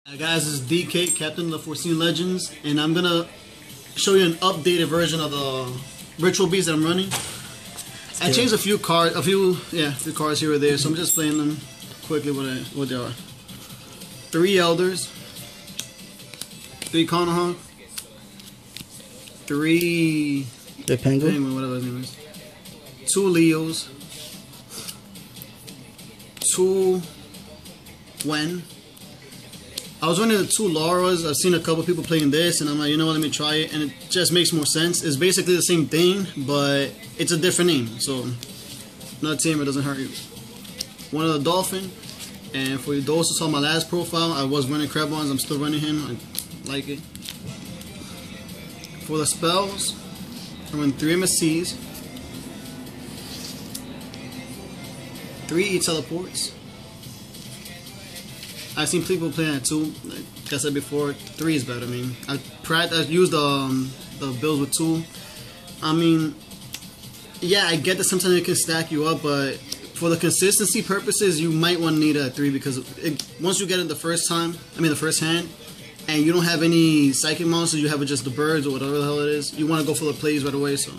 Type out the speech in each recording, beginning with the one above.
Hi guys, this is DK, Captain of the Foreseen Legends, and I'm gonna show you an updated version of the Ritual Beast that I'm running. I changed a few cards, a few cards here or there, so I'm just playing them quickly what they are. 3 Elders, 3 Carnohawk, 3 Penguin, whatever his name is, 2 Leos, 2 Wen. I was running the 2 Lauras. I've seen a couple people playing this, and I'm like, you know what, let me try it, and it just makes more sense. It's basically the same thing, but it's a different name, so not Tamer doesn't hurt you. One of the Dolphin, and for those who saw my last profile, I was running Krebons. I'm still running him. I like it. For the spells, I run 3 MSCs, 3 E-Teleports. I've seen people playing it too. Like I said before, 3 is better. I mean, I used the builds with 2. I mean, yeah, I get that sometimes it can stack you up, but for the consistency purposes, you might want to need a 3 because once you get it the first hand, and you don't have any psychic monsters, you have just the birds or whatever the hell it is. You want to go for the plays right away, so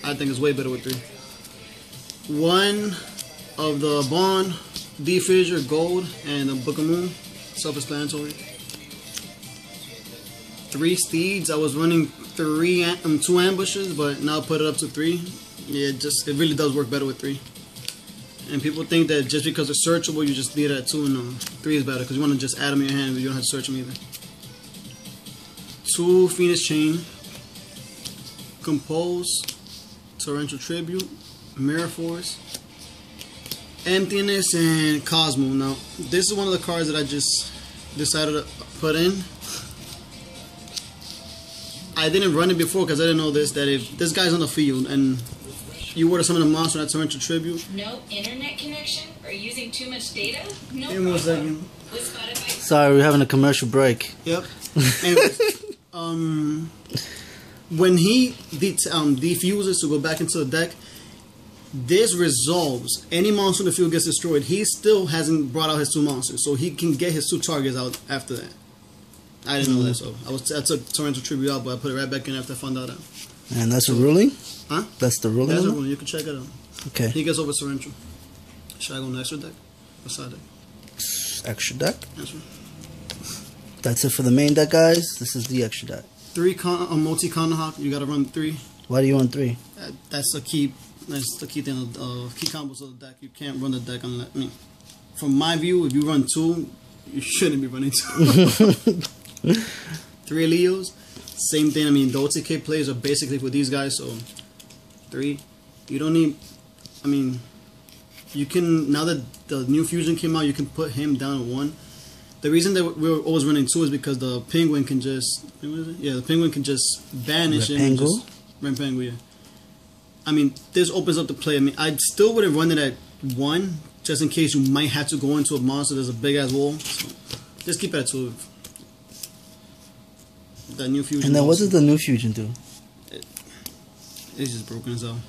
I think it's way better with 3. 1 of the Bond, D-Fissure, Gold, and the Book of Moon, self-explanatory. 3 Steeds. I was running 2 ambushes, but now I put it up to 3. Yeah, it really does work better with 3. And people think that just because they're searchable, you just need it at 2. No, 3 is better because you want to just add them in your hand, but you don't have to search them either. 2 Phoenix Chain, Compose, Torrential Tribute, Mirror Force, Emptiness, and Cosmo. Now, this is one of the cards that I just decided to put in. I didn't run it before because I didn't know that if this guy's on the field and you were to summon a monster at Torrential Tribute. No internet connection or using too much data? No Give me 1 second. With Spotify. Sorry, we're having a commercial break. Yep. Anyways, when he defuses to go back into the deck, this resolves any monster in the field gets destroyed. He still hasn't brought out his 2 monsters, so he can get his 2 targets out after that. I didn't know that, so I took Torrential Tribute out, but I put it right back in after I found that out. And that's a ruling? Huh? That's the ruling? That's a ruling. You can check it out. Okay. He gets over Torrential. Should I go next deck or side deck? Extra deck? That's right. That's it for the main deck, guys. This is the extra deck. 3 multi Carnohawk. You gotta run 3. Why do you want 3? That's the key. That's the key thing. Key combos of the deck. You can't run the deck unless. I mean, from my view, if you run 2, you shouldn't be running 2. 3 Leos. Same thing. I mean, the OTK plays are basically for these guys. So 3. You don't need. I mean, you can, now that the new fusion came out, you can put him down at 1. The reason that we're always running 2 is because the Penguin can just. What is it? Yeah, the Penguin can just banish him. Penguin, yeah. I mean, this opens up the play. I mean, I still wouldn't run it at 1, just in case you might have to go into a monster. There's a big ass wall. So just keep it at 2. That new fusion. And then what does the new fusion do? It's just broken as hell.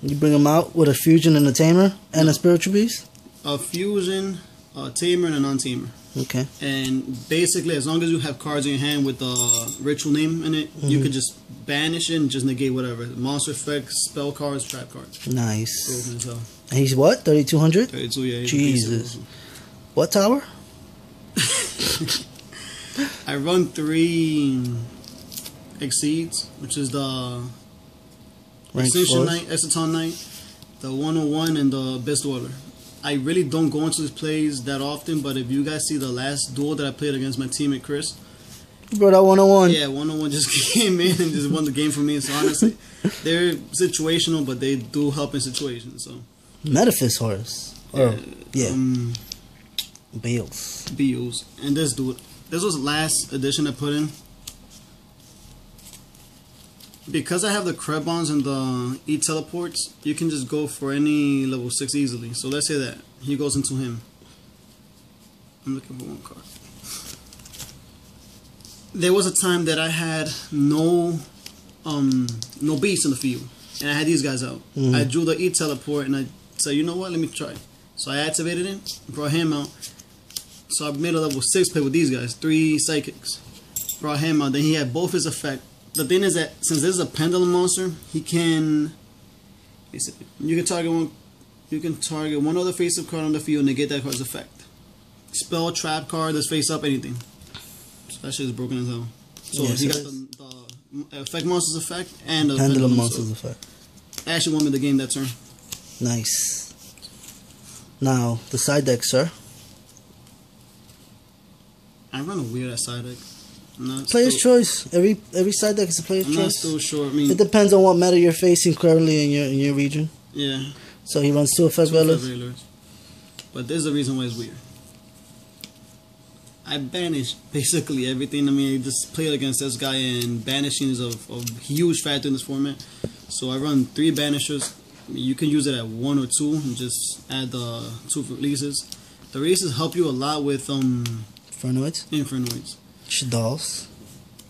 You bring them out with a fusion and a tamer and a spiritual beast? A fusion, a tamer, and a non-tamer. Okay. And basically, as long as you have cards in your hand with the ritual name in it, you can just banish it and just negate whatever. Monster effects, spell cards, trap cards. Nice. Broken as hell. And he's what? 3200? 32, yeah. Jesus. What tower? I run 3 Exceeds, which is the Ascension Knight, Exciton Knight, the 101, and the Abyss Dweller. I really don't go into these plays that often, but if you guys see the last duel that I played against my teammate Chris, You brought out 101. Yeah, 101 just came in and just won the game for me. So honestly, they're situational, but they do help in situations. So Metaphys horse. Or, yeah. Beals. And this dude, this was the last edition I put in. Because I have the Krebons and the E-Teleports, you can just go for any level 6 easily. So let's say that he goes into him. I'm looking for 1 card. There was a time that I had no beasts in the field, and I had these guys out. I drew the E-Teleport, and I said, you know what, let me try. So I activated him, brought him out. So I made a level 6 play with these guys. 3 psychics. Brought him out. Then he had both his effect. The thing is that since this is a pendulum monster, he can. You can target one. You can target one other face-up card on the field and negate that card's effect. Spell, trap card, that's face-up, anything. So that shit is broken as hell. So Yes, he it got is. the effect monster's effect and the Pendulum monster. monsters effect. I actually won me the game that turn. Nice. Now the side deck, sir. I run a weird ass side deck. I'm not Player's still, choice. Every side deck is a player's I'm not choice. still sure. I mean, It depends on what meta you're facing currently in your region. yeah. So he runs 2 effect Two veilers. Veilers. But there's a reason why it's weird. I banish basically everything. I mean, I just played against this guy, and banishing is a huge factor in this format. So I run 3 banishers. I mean, you can use it at 1 or 2 and just add the 2 releases. The releases help you a lot with Infernoids. Infernoids. Shadals.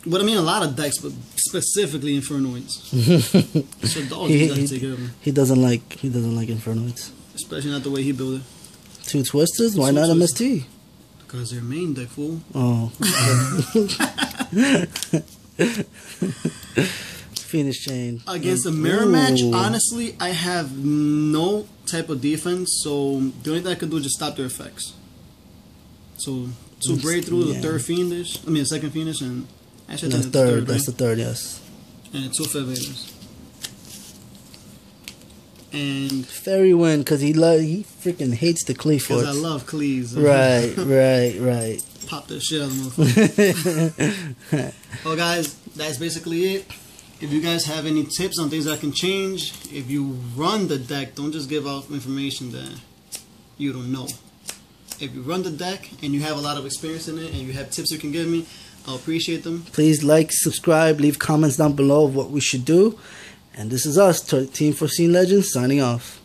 But I mean, a lot of decks, but specifically Infernoids. So dogs, he, you gotta he, take care of them. he doesn't like Infernoids. Especially not the way he built it. 2 Twisters. Why 2 not Twisters. MST? Because their main deck, fool. Oh. Phoenix Chain. Against a mirror match, Ooh. honestly, I have no type of defense, so the only thing I can do is just stop their effects. So, 2 breakthrough, the Yeah. 3rd fiendish, I mean, the 2nd fiendish, and actually, I That's think it's third. right? That's the third. Yes. And 2 Fed Vaders. And Fairy win because he freaking hates the Clay because Forts. I love Cleese. Right. Pop that shit out of the motherfucker. Well, guys, that's basically it. If you guys have any tips on things that can change, if you run the deck, don't just give out information that you don't know. If you run the deck and you have a lot of experience in it and you have tips you can give me, I'll appreciate them. Please like, subscribe, leave comments down below of what we should do. And this is us, Team Foreseen Legends, signing off.